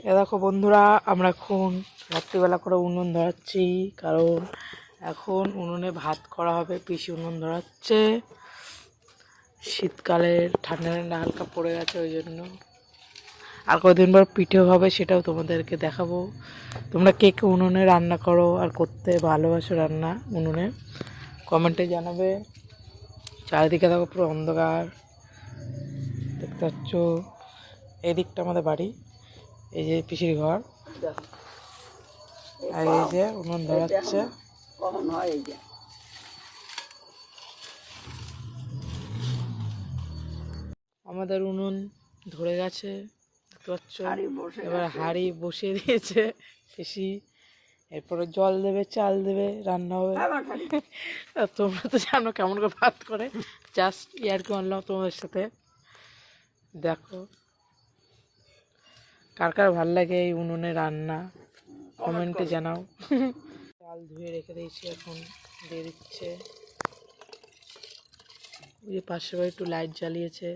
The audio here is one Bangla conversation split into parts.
এ দেখো বন্ধুরা, আমরা এখন রাত্রিবেলা করে উনুন ধরাচ্ছি, কারণ এখন উনুনে ভাত করা হবে। পিসি উনুন ধরাচ্ছে, শীতকালের ঠান্ডা ঠান্ডা হালকা পড়ে গেছে, ওই জন্য। আর কদিন পর পিঠেও হবে, সেটাও তোমাদেরকে দেখাবো। তোমরা কে কে উনুনে রান্না করো আর করতে ভালোবাসো রান্না উনুনে, কমেন্টে জানাবে। চারিদিকে দেখো পুরো অন্ধকার, দেখতে পাচ্ছ। এই দিকটা আমাদের বাড়ি, এই যে পিসির ঘর, আর এই যে উনুন ধরাচ্ছে। আমাদের উনুন ধরে গেছে, দেখতে পাচ্ছ। এবার হাঁড়ি বসিয়ে দিয়েছে পিসি, এরপরে জল দেবে, চাল দেবে, রান্না হবে। তোমরা তো জানো কেমন করে ভাত করে, জাস্ট ইয়ার্কি আনলাম তোমাদের সাথে। দেখো কার কার ভাল লাগে এই উনুনে রান্না, কমেন্টে জানাও। চাল ধুয়ে রেখে দিয়েছি, এখন দিয়ে দিচ্ছে। ওই যে পাশের বাড়ি একটু লাইট জ্বালিয়েছে।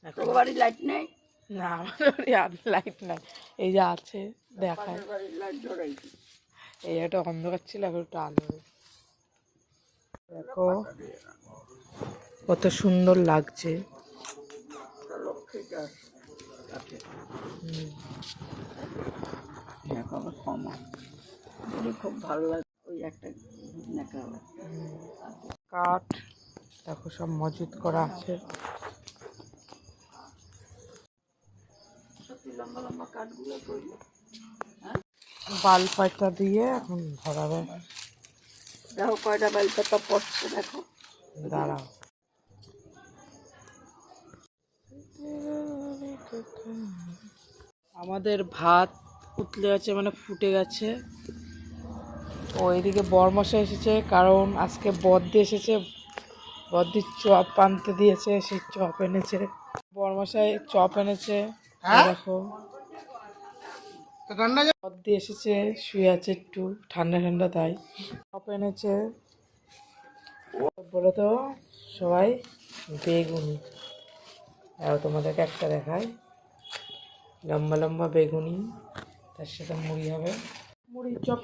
এখন বাড়ির লাইট নেই? না, আমাদের বাড়ি আর লাইট নাই, এই যে আছে দেখায়। এই একটা অন্ধকার ছিল, এখন একটু আলো। দেখো কত সুন্দর লাগছে। খুব ভালো লাগে ওই একটা কাঠ, দেখো সব মজুত করা আছে। বাল পাতা দিয়ে এখন ধরাবে। দেখো কয়টা বাল পাতা পড়ছে, দেখো। দাঁড়াও, আমাদের ভাত উতলে গেছে, মানে ফুটে গেছে। ও এদিকে বরমশাই এসেছে, কারণ আজকে বদ্দি এসেছে। বদ্দির চপ আনতে দিয়েছে, সেই চপ এনেছে। বরমশাই চপ এনেছে, দেখো। বদ্দি এসেছে, শুয়ে আছে একটু ঠান্ডা ঠান্ডা, তাই চপ এনেছে। বলো তো সবাই, বেগুনি। আর তোমাদেরকে একটা দেখায়, লম্বা লম্বা বেগুনি, তার সাথে মুড়ি হবে, মুড়ি চপ।